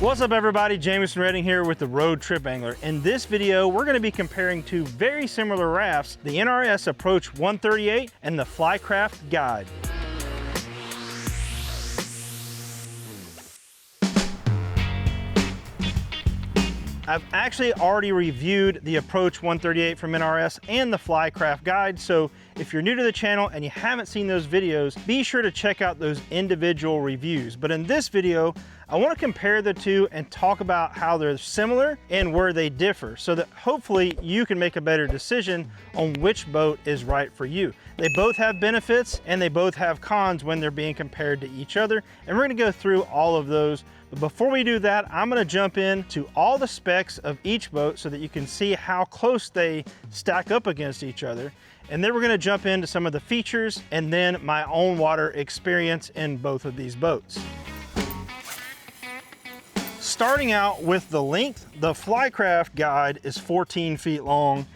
What's up everybody, Jameson Redding here with the Road Trip Angler. In this video, we're gonna be comparing two very similar rafts, the NRS Approach 138 and the Flycraft Guide. I've actually already reviewed the Approach 138 from NRS and the Flycraft Guide, so if you're new to the channel and you haven't seen those videos, be sure to check out those individual reviews. But in this video, I want to compare the two and talk about how they're similar and where they differ so that hopefully you can make a better decision on which boat is right for you. They both have benefits and they both have cons when they're being compared to each other, and we're going to go through all of those. But before we do that, I'm going to jump into all the specs of each boat so that you can see how close they stack up against each other. And then we're going to jump into some of the features and then my own water experience in both of these boats. Starting out with the length, the Flycraft Guide is 14 feet long,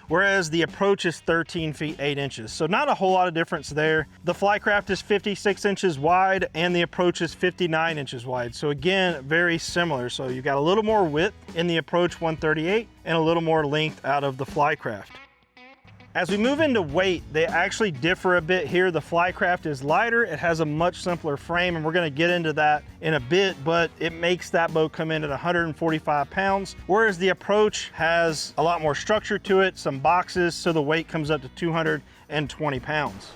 whereas the Approach is 13 feet 8 inches. So not a whole lot of difference there. The Flycraft is 56 inches wide and the Approach is 59 inches wide. So again, very similar. So you've got a little more width in the Approach 138 and a little more length out of the Flycraft. As we move into weight, they actually differ a bit here. The Flycraft is lighter, it has a much simpler frame, and we're gonna get into that in a bit, but it makes that boat come in at 145 pounds, whereas the Approach has a lot more structure to it, some boxes, so the weight comes up to 220 pounds.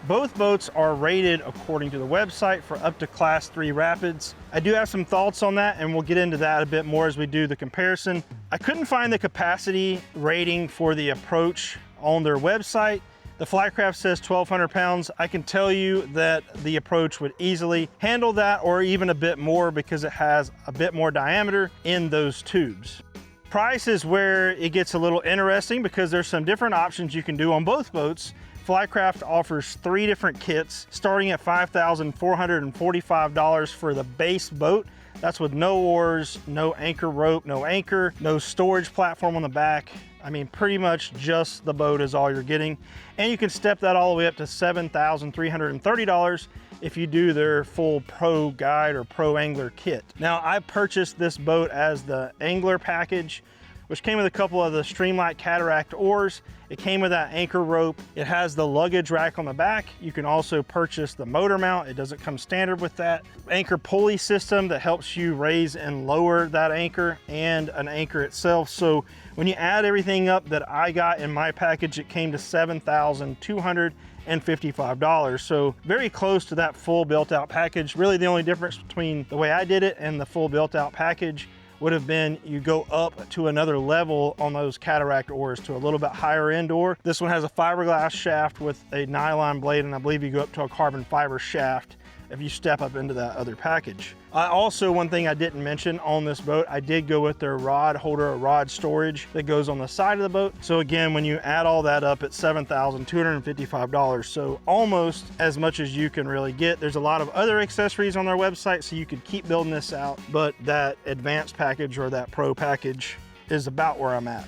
Both boats are rated according to the website for up to Class 3 rapids. I do have some thoughts on that, and we'll get into that a bit more as we do the comparison. I couldn't find the capacity rating for the Approach on their website. The Flycraft says 1,200 pounds. I can tell you that the Approach would easily handle that or even a bit more because it has a bit more diameter in those tubes. Price is where it gets a little interesting because there's some different options you can do on both boats. Flycraft offers 3 different kits starting at $5,445 for the base boat. That's with no oars, no anchor rope, no anchor, no storage platform on the back. I mean, pretty much just the boat is all you're getting. And you can step that all the way up to $7,330 if you do their full Pro Guide or Pro Angler kit. Now, I purchased this boat as the Angler package, which came with a couple of the Streamlight Cataract oars. It came with that anchor rope. It has the luggage rack on the back. You can also purchase the motor mount. It doesn't come standard with that. Anchor pulley system that helps you raise and lower that anchor, and an anchor itself. So when you add everything up that I got in my package, it came to $7,255. So very close to that full built out package. Really the only difference between the way I did it and the full built out package would have been you go up to another level on those Cataract oars to a little bit higher end oar. This one has a fiberglass shaft with a nylon blade, and I believe you go up to a carbon fiber shaft if you step up into that other package. Also, one thing I didn't mention on this boat, I did go with their rod holder, or rod storage that goes on the side of the boat. So again, when you add all that up, it's $7,255. So almost as much as you can really get. There's a lot of other accessories on their website, so you could keep building this out, but that advanced package or that pro package is about where I'm at.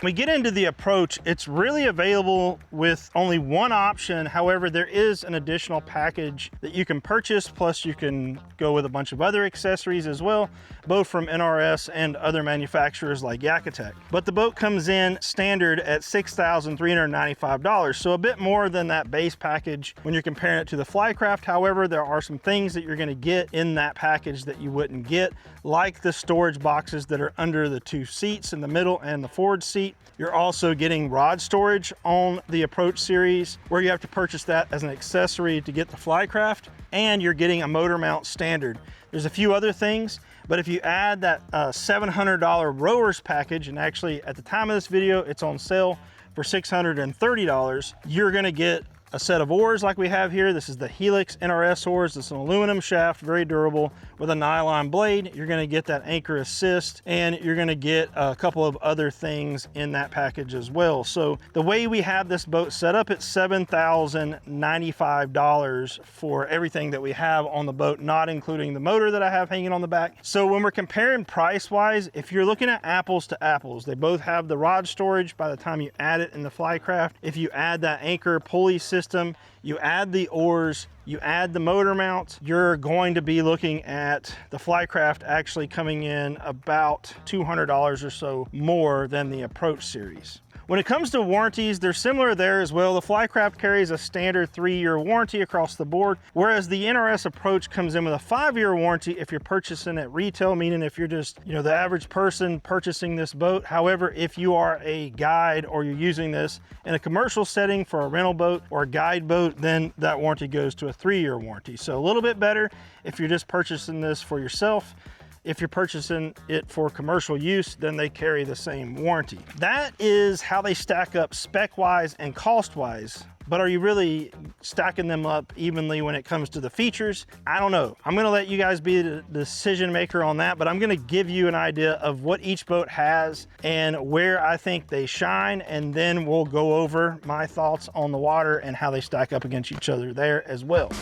When we get into the Approach, it's really available with only one option. However, there is an additional package that you can purchase, plus you can go with a bunch of other accessories as well, both from NRS and other manufacturers like YakAttack. But the boat comes in standard at $6,395, so a bit more than that base package when you're comparing it to the Flycraft. However, there are some things that you're going to get in that package that you wouldn't get, like the storage boxes that are under the 2 seats in the middle and the forward seat. You're also getting rod storage on the Approach series, where you have to purchase that as an accessory to get the Flycraft, and you're getting a motor mount standard. There's a few other things, but if you add that $700 rowers package, and actually at the time of this video, it's on sale for $630, you're gonna get a set of oars like we have here. This is the Helix NRS oars. It's an aluminum shaft, very durable, with a nylon blade. You're gonna get that anchor assist, and you're gonna get a couple of other things in that package as well. So the way we have this boat set up, it's $7,095 for everything that we have on the boat, not including the motor that I have hanging on the back. So when we're comparing price-wise, if you're looking at apples to apples, they both have the rod storage by the time you add it in the Flycraft. If you add that anchor pulley system system, you add the oars, you add the motor mount, you're going to be looking at the Flycraft actually coming in about $200 or so more than the Approach series. When it comes to warranties, they're similar there as well. The Flycraft carries a standard 3-year warranty across the board, whereas the NRS Approach comes in with a 5-year warranty if you're purchasing at retail, meaning if you're just, you know, the average person purchasing this boat. However, if you are a guide or you're using this in a commercial setting for a rental boat or a guide boat, then that warranty goes to a 3-year warranty. So a little bit better if you're just purchasing this for yourself. If you're purchasing it for commercial use, then they carry the same warranty. That is how they stack up spec-wise and cost-wise. But are you really stacking them up evenly when it comes to the features? I don't know. I'm gonna let you guys be the decision maker on that, but I'm gonna give you an idea of what each boat has and where I think they shine, and then we'll go over my thoughts on the water and how they stack up against each other there as well.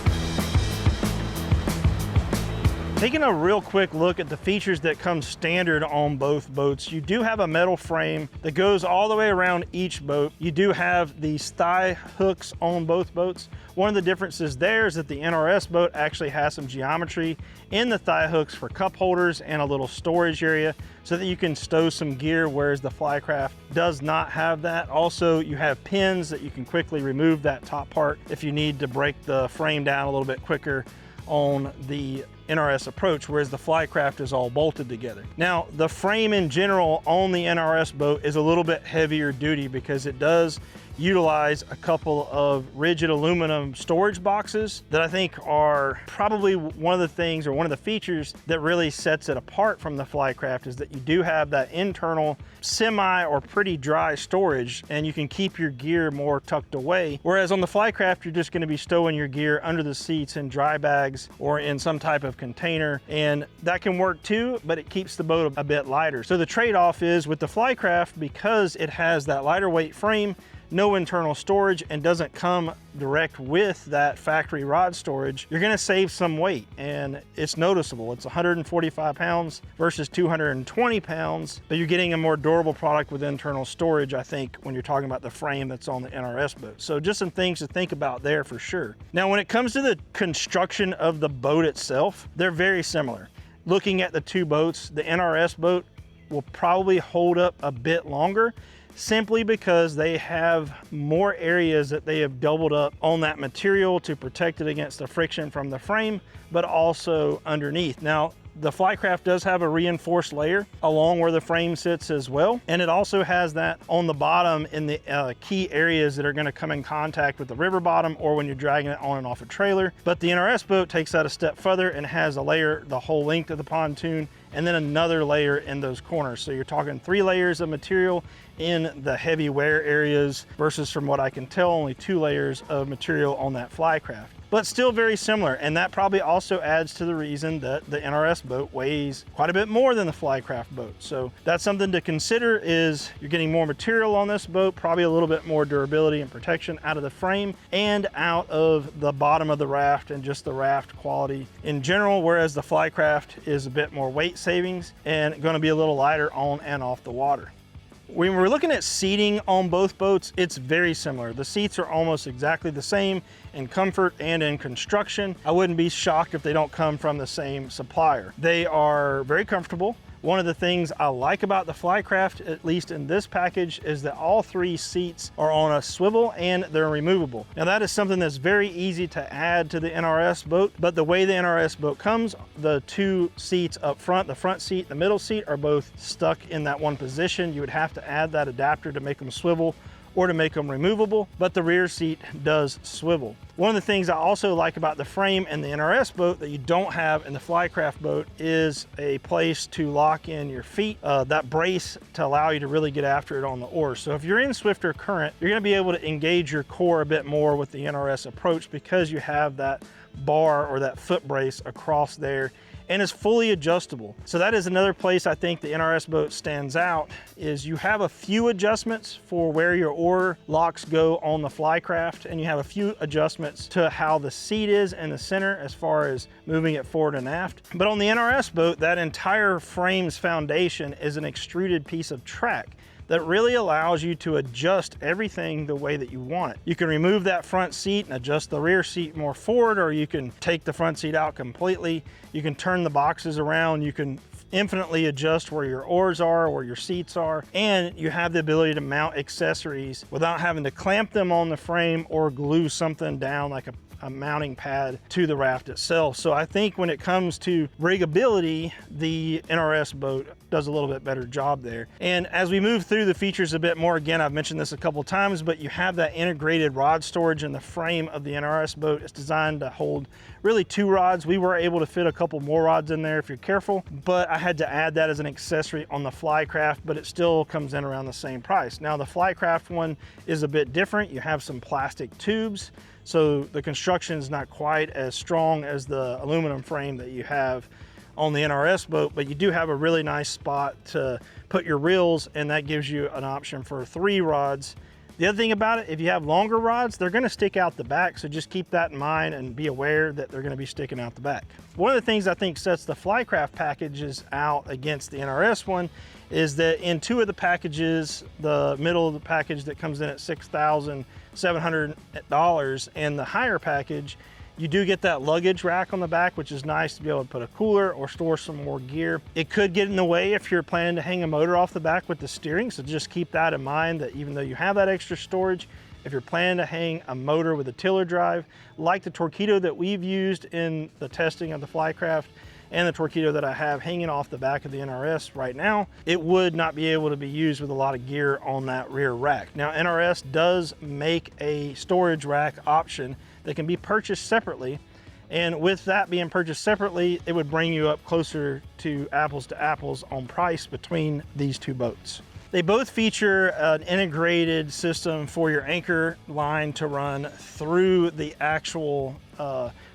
Taking a real quick look at the features that come standard on both boats, you do have a metal frame that goes all the way around each boat. You do have these thigh hooks on both boats. One of the differences there is that the NRS boat actually has some geometry in the thigh hooks for cup holders and a little storage area so that you can stow some gear, whereas the Flycraft does not have that. Also, you have pins that you can quickly remove that top part if you need to break the frame down a little bit quicker on the NRS Approach, whereas the Flycraft is all bolted together. Now, the frame in general on the NRS boat is a little bit heavier duty because it does utilize a couple of rigid aluminum storage boxes that I think are probably one of the things or one of the features that really sets it apart from the Flycraft, is that you do have that internal semi or pretty dry storage and you can keep your gear more tucked away. Whereas on the Flycraft, you're just going to be stowing your gear under the seats in dry bags or in some type of container, and that can work too, but it keeps the boat a bit lighter. So the trade-off is with the Flycraft, because it has that lighter weight frame, no internal storage, and doesn't come direct with that factory rod storage, you're gonna save some weight, and it's noticeable. It's 145 pounds versus 220 pounds, but you're getting a more durable product with internal storage, I think, when you're talking about the frame that's on the NRS boat. So just some things to think about there for sure. Now, when it comes to the construction of the boat itself, they're very similar. Looking at the two boats, the NRS boat will probably hold up a bit longer, simply because they have more areas that they have doubled up on that material to protect it against the friction from the frame, but also underneath. Now, the Flycraft does have a reinforced layer along where the frame sits as well, and it also has that on the bottom in the key areas that are going to come in contact with the river bottom or when you're dragging it on and off a trailer. But the NRS boat takes that a step further and has a layer the whole length of the pontoon, and then another layer in those corners. So you're talking 3 layers of material in the heavy wear areas versus, from what I can tell, only 2 layers of material on that Flycraft. But still very similar, and that probably also adds to the reason that the NRS boat weighs quite a bit more than the Flycraft boat. So that's something to consider, is you're getting more material on this boat, probably a little bit more durability and protection out of the frame and out of the bottom of the raft and just the raft quality in general, whereas the Flycraft is a bit more weight savings and going to be a little lighter on and off the water. When we're looking at seating on both boats, it's very similar. The seats are almost exactly the same in comfort and in construction. I wouldn't be shocked if they don't come from the same supplier. They are very comfortable. One of the things I like about the Flycraft, at least in this package, is that all 3 seats are on a swivel and they're removable. Now, that is something that's very easy to add to the NRS boat, but the way the NRS boat comes, the 2 seats up front, the front seat, the middle seat, are both stuck in that one position. You would have to add that adapter to make them swivel or to make them removable, but the rear seat does swivel. One of the things I also like about the frame in the NRS boat that you don't have in the Flycraft boat is a place to lock in your feet, that brace to allow you to really get after it on the oars. So if you're in swifter current, you're gonna be able to engage your core a bit more with the NRS Approach because you have that bar or that foot brace across there, and is fully adjustable. So that is another place I think the NRS boat stands out, is you have a few adjustments for where your oar locks go on the Flycraft, and you have a few adjustments to how the seat is in the center as far as moving it forward and aft. But on the NRS boat, that entire frame's foundation is an extruded piece of track that really allows you to adjust everything the way that you want it. You can remove that front seat and adjust the rear seat more forward, or you can take the front seat out completely. You can turn the boxes around. You can infinitely adjust where your oars are, where your seats are, and you have the ability to mount accessories without having to clamp them on the frame or glue something down like a mounting pad to the raft itself. So I think when it comes to riggability, the NRS boat does a little bit better job there. And as we move through the features a bit more, again, I've mentioned this a couple times, but you have that integrated rod storage in the frame of the NRS boat. It's designed to hold really 2 rods. We were able to fit a couple more rods in there if you're careful, but I had to add that as an accessory on the Flycraft, but it still comes in around the same price. Now the Flycraft one is a bit different. You have some plastic tubes, so the construction is not quite as strong as the aluminum frame that you have on the NRS boat, but you do have a really nice spot to put your reels, and that gives you an option for 3 rods. The other thing about it, if you have longer rods, they're gonna stick out the back, so just keep that in mind and be aware that they're gonna be sticking out the back. One of the things I think sets the Flycraft packages out against the NRS one is that in 2 of the packages, the middle of the package that comes in at $6,700 and the higher package, you do get that luggage rack on the back, which is nice to be able to put a cooler or store some more gear. It could get in the way if you're planning to hang a motor off the back with the steering, so just keep that in mind, that even though you have that extra storage, if you're planning to hang a motor with a tiller drive, like the Torqeedo that we've used in the testing of the Flycraft, and the Torqeedo that I have hanging off the back of the NRS right now, it would not be able to be used with a lot of gear on that rear rack. Now NRS does make a storage rack option that can be purchased separately, and with that being purchased separately, it would bring you up closer to apples on price between these 2 boats. They both feature an integrated system for your anchor line to run through the actual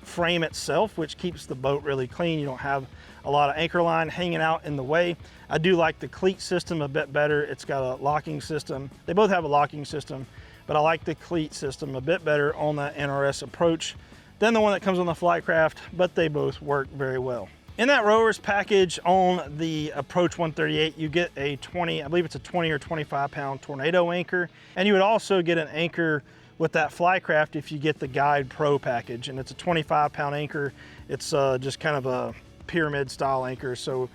frame itself, which keeps the boat really clean. You don't have a lot of anchor line hanging out in the way. I do like the cleat system a bit better. It's got a locking system. They both have a locking system, but I like the cleat system a bit better on that NRS approach than the one that comes on the Flycraft, but they both work very well. In that rowers package on the Approach 138, you get a 20, I believe it's a 20 or 25 pound Tornado anchor. And you would also get an anchor with that Flycraft if you get the Guide Pro package. And it's a 25 pound anchor. It's just kind of a pyramid style anchor. So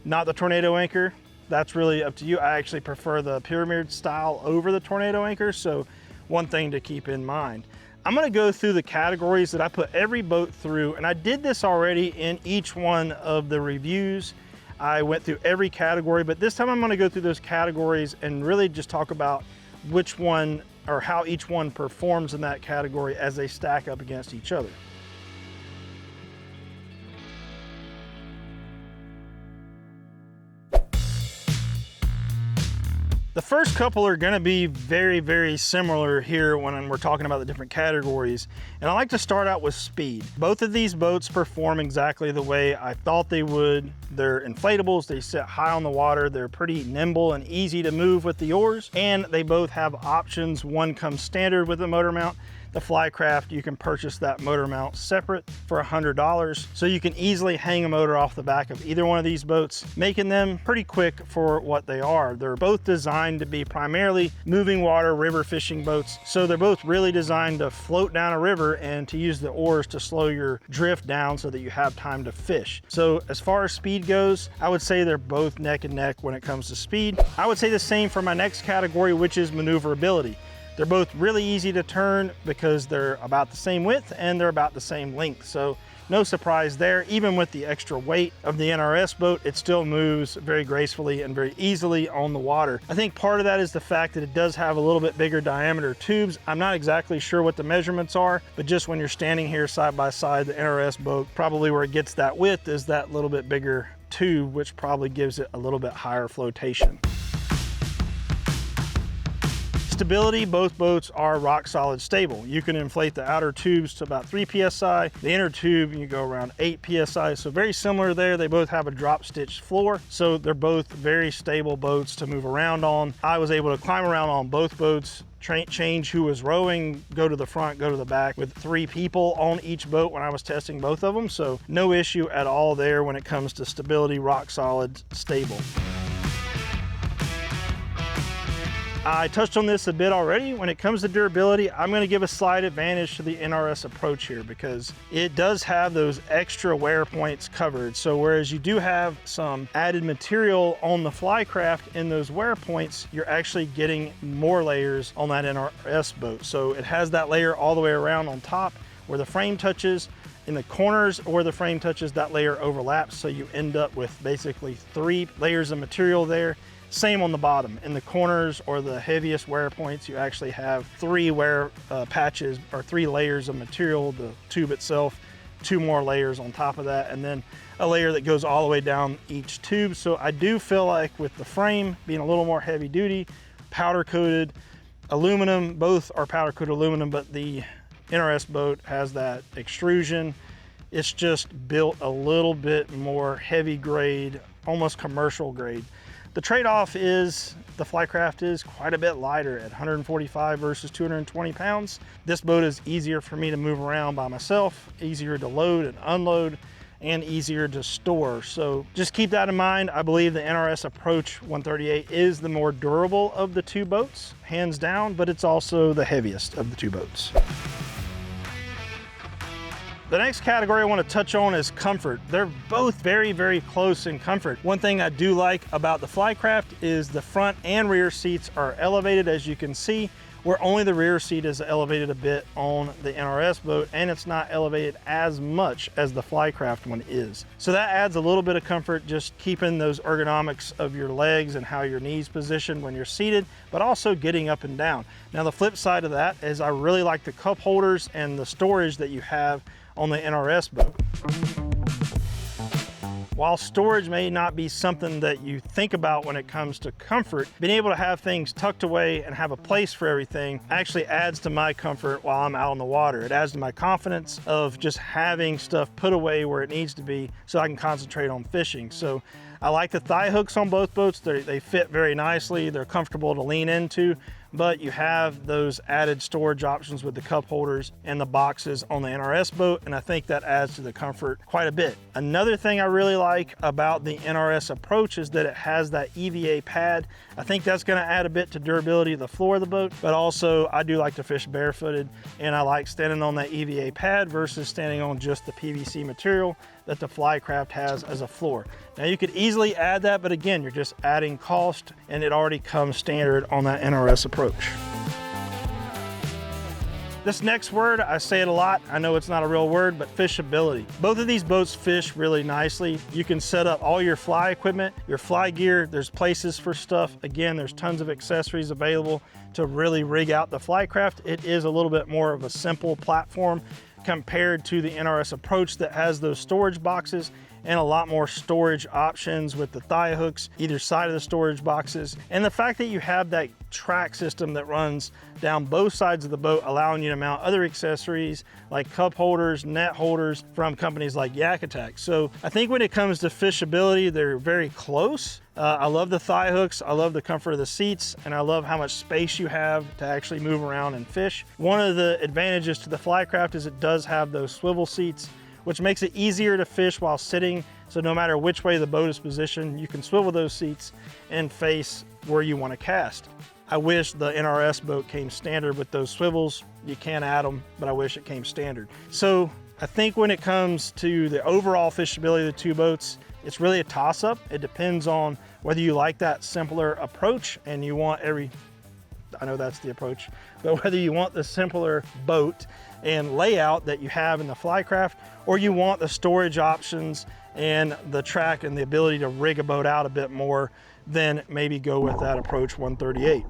not the Tornado anchor. That's really up to you. I actually prefer the pyramid style over the Tornado anchor. So one thing to keep in mind. I'm gonna go through the categories that I put every boat through, and I did this already in each one of the reviews. I went through every category, but this time I'm gonna go through those categories and really just talk about which one or how each one performs in that category as they stack up against each other. The first couple are gonna be very, very similar here when we're talking about the different categories. And I like to start out with speed. Both of these boats perform exactly the way I thought they would. They're inflatables, they sit high on the water, they're pretty nimble and easy to move with the oars, and they both have options. One comes standard with a motor mount. The Flycraft, you can purchase that motor mount separate for $100. So you can easily hang a motor off the back of either one of these boats, making them pretty quick for what they are. They're both designed to be primarily moving water river fishing boats. So they're both really designed to float down a river and to use the oars to slow your drift down so that you have time to fish. So as far as speed goes, I would say they're both neck and neck when it comes to speed. I would say the same for my next category, which is maneuverability. They're both really easy to turn because they're about the same width and they're about the same length. So no surprise there. Even with the extra weight of the NRS boat, it still moves very gracefully and very easily on the water. I think part of that is the fact that it does have a little bit bigger diameter tubes. I'm not exactly sure what the measurements are, but just when you're standing here side by side, the NRS boat, probably where it gets that width is that little bit bigger tube, which probably gives it a little bit higher flotation. Stability, both boats are rock solid stable. You can inflate the outer tubes to about 3 PSI. The inner tube, you go around 8 PSI. So very similar there. They both have a drop stitch floor. So they're both very stable boats to move around on. I was able to climb around on both boats, change who was rowing, go to the front, go to the back with 3 people on each boat when I was testing both of them. So no issue at all there when it comes to stability, rock solid, stable. I touched on this a bit already. When it comes to durability, I'm going to give a slight advantage to the NRS approach here because it does have those extra wear points covered. So whereas you do have some added material on the Flycraft in those wear points, you're actually getting more layers on that NRS boat. So it has that layer all the way around on top where the frame touches. In the corners where the frame touches, that layer overlaps. So you end up with basically 3 layers of material there. Same on the bottom. In the corners or the heaviest wear points, you actually have 3 wear patches or 3 layers of material, the tube itself, 2 more layers on top of that, and then a layer that goes all the way down each tube. So I do feel like with the frame being a little more heavy duty, powder coated aluminum, both are powder coated aluminum, but the NRS boat has that extrusion. It's just built a little bit more heavy grade, almost commercial grade. The trade-off is the Flycraft is quite a bit lighter at 145 versus 220 pounds. This boat is easier for me to move around by myself, easier to load and unload, and easier to store. So just keep that in mind. I believe the NRS Approach 138 is the more durable of the 2 boats, hands down, but it's also the heaviest of the 2 boats. The next category I want to touch on is comfort. They're both very, very close in comfort. One thing I do like about the Flycraft is the front and rear seats are elevated, as you can see, where only the rear seat is elevated a bit on the NRS boat, and it's not elevated as much as the Flycraft one is. So that adds a little bit of comfort, just keeping those ergonomics of your legs and how your knees position when you're seated, but also getting up and down. Now the flip side of that is I really like the cup holders and the storage that you have on the NRS boat. While storage may not be something that you think about when it comes to comfort, being able to have things tucked away and have a place for everything actually adds to my comfort while I'm out on the water. It adds to my confidence of just having stuff put away where it needs to be so I can concentrate on fishing. So I like the thigh hooks on both boats. They fit very nicely. They're comfortable to lean into, but you have those added storage options with the cup holders and the boxes on the NRS boat, and I think that adds to the comfort quite a bit. Another thing I really like about the NRS Approach is that it has that EVA pad. I think that's gonna add a bit to durability of the floor of the boat, but also I do like to fish barefooted, and I like standing on that EVA pad versus standing on just the PVC material that the Flycraft has as a floor. Now you could easily add that, but again, you're just adding cost, and it already comes standard on that NRS Approach. This next word, I say it a lot. I know it's not a real word, but fishability. Both of these boats fish really nicely. You can set up all your fly equipment, your fly gear. There's places for stuff. Again, there's tons of accessories available to really rig out the Flycraft. It is a little bit more of a simple platform compared to the NRS Approach that has those storage boxes and a lot more storage options with the thigh hooks either side of the storage boxes. And the fact that you have that track system that runs down both sides of the boat, allowing you to mount other accessories like cup holders, net holders from companies like YakAttack. So I think when it comes to fishability, they're very close. I love the thigh hooks, I love the comfort of the seats, and I love how much space you have to actually move around and fish. One of the advantages to the Flycraft is it does have those swivel seats, which makes it easier to fish while sitting. So no matter which way the boat is positioned, you can swivel those seats and face where you want to cast. I wish the NRS boat came standard with those swivels. You can add them, but I wish it came standard. So I think when it comes to the overall fishability of the 2 boats, it's really a toss-up. It depends on whether you like that simpler approach and you want I know that's the approach, but whether you want the simpler boat and layout that you have in the Flycraft, or you want the storage options and the track and the ability to rig a boat out a bit more, then maybe go with that Approach 138.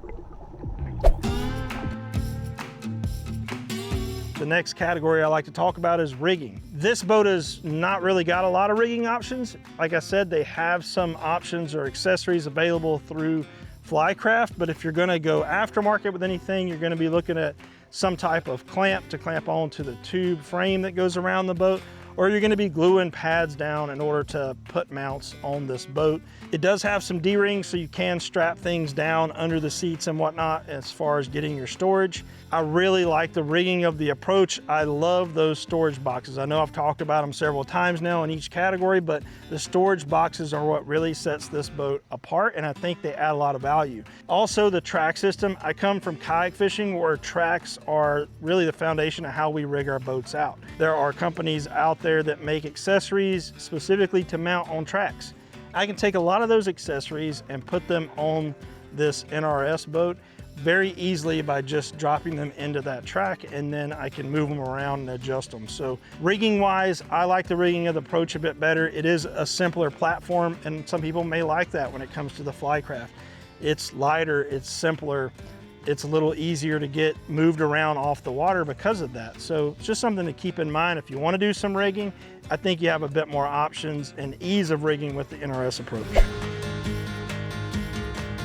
The next category I like to talk about is rigging. This boat has not really got a lot of rigging options. Like I said, they have some options or accessories available through Flycraft, but if you're gonna go aftermarket with anything, you're gonna be looking at some type of clamp to clamp onto the tube frame that goes around the boat, or you're gonna be gluing pads down in order to put mounts on this boat. It does have some D-rings, so you can strap things down under the seats and whatnot as far as getting your storage. I really like the rigging of the approach. I love those storage boxes. I know I've talked about them several times now in each category, but the storage boxes are what really sets this boat apart, and I think they add a lot of value. Also, the track system. I come from kayak fishing where tracks are really the foundation of how we rig our boats out. There are companies out there that make accessories specifically to mount on tracks. I can take a lot of those accessories and put them on this NRS boat very easily by just dropping them into that track, and then I can move them around and adjust them. So rigging wise, I like the rigging of the approach a bit better. It is a simpler platform, and some people may like that when it comes to the Flycraft. It's lighter, it's simpler, it's a little easier to get moved around off the water because of that. So it's just something to keep in mind. If you want to do some rigging, I think you have a bit more options and ease of rigging with the NRS approach.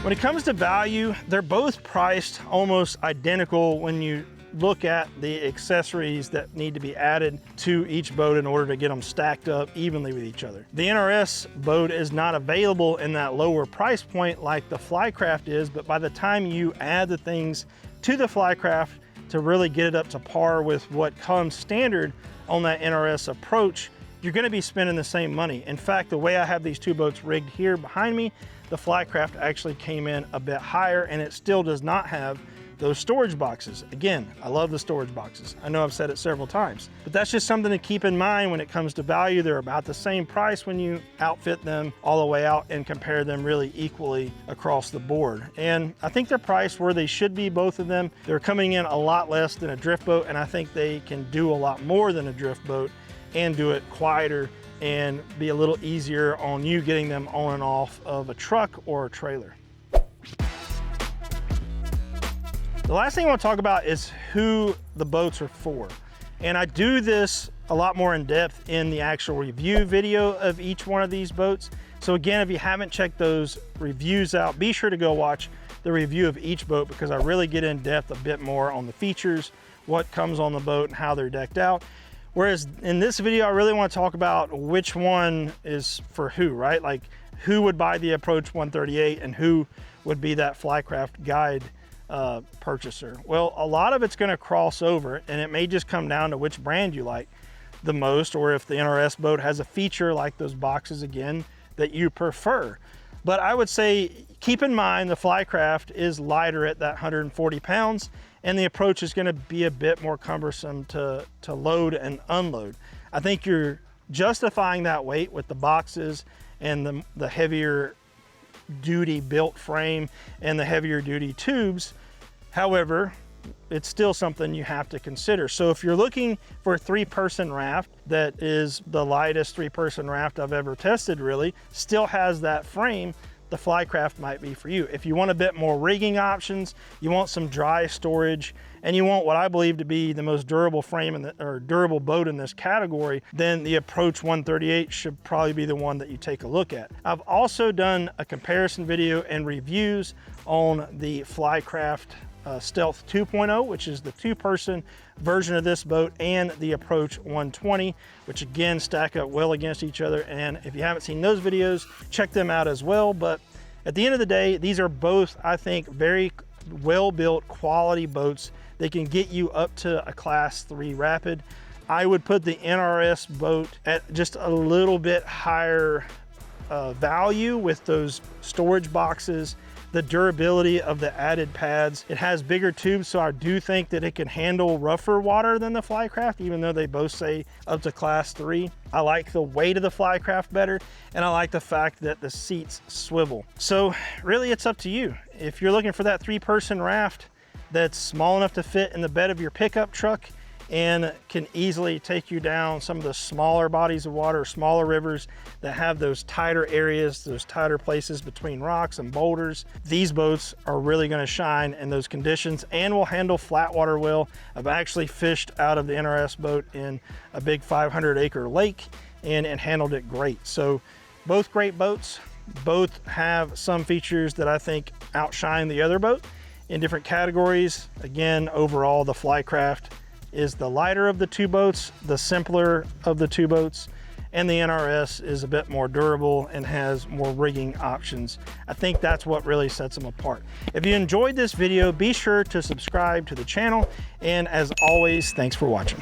When it comes to value, they're both priced almost identical when you look at the accessories that need to be added to each boat in order to get them stacked up evenly with each other. The NRS boat is not available in that lower price point like the Flycraft is, but by the time you add the things to the Flycraft to really get it up to par with what comes standard on that NRS approach, you're gonna be spending the same money. In fact, the way I have these two boats rigged here behind me, the Flycraft actually came in a bit higher, and it still does not have those storage boxes. Again, I love the storage boxes. I know I've said it several times, but that's just something to keep in mind when it comes to value. They're about the same price when you outfit them all the way out and compare them really equally across the board. And I think they're priced where they should be, both of them. They're coming in a lot less than a drift boat, and I think they can do a lot more than a drift boat and do it quieter and be a little easier on you getting them on and off of a truck or a trailer. The last thing I want to talk about is who the boats are for. And I do this a lot more in depth in the actual review video of each one of these boats. So again, if you haven't checked those reviews out, be sure to go watch the review of each boat, because I really get in depth a bit more on the features, what comes on the boat, and how they're decked out. Whereas in this video, I really want to talk about which one is for who, right? Like who would buy the Approach 138 and who would be that Flycraft guide purchaser. Well, a lot of it's going to cross over, and it may just come down to which brand you like the most, or if the NRS boat has a feature like those boxes again that you prefer. But I would say keep in mind the Flycraft is lighter at that 140 pounds, and the Approach is going to be a bit more cumbersome to load and unload. I think you're justifying that weight with the boxes and the heavier duty built frame and the heavier duty tubes. However, it's still something you have to consider. So if you're looking for a 3-person raft that is the lightest 3-person raft I've ever tested, really still has that frame, the Flycraft might be for you. If you want a bit more rigging options, you want some dry storage, and you want what I believe to be the most durable frame or durable boat in this category, then the Approach 138 should probably be the one that you take a look at. I've also done a comparison video and reviews on the Flycraft Stealth 2.0, which is the 2-person version of this boat, and the Approach 120, which again stack up well against each other. And if you haven't seen those videos, check them out as well. But at the end of the day, these are both, I think, very well-built quality boats. They can get you up to a Class 3 Rapid. I would put the NRS boat at just a little bit higher value with those storage boxes, the durability of the added pads. It has bigger tubes, so I do think that it can handle rougher water than the Flycraft, even though they both say up to Class 3. I like the weight of the Flycraft better, and I like the fact that the seats swivel. So really, it's up to you. If you're looking for that 3-person raft that's small enough to fit in the bed of your pickup truck and can easily take you down some of the smaller bodies of water, smaller rivers that have those tighter areas, those tighter places between rocks and boulders, these boats are really going to shine in those conditions and will handle flat water well. I've actually fished out of the NRS boat in a big 500-acre lake and handled it great. So both great boats, both have some features that I think outshine the other boat in different categories. Again, overall, the Flycraft is the lighter of the two boats, the simpler of the two boats, and the NRS is a bit more durable and has more rigging options. I think that's what really sets them apart. If you enjoyed this video, be sure to subscribe to the channel, and as always, thanks for watching.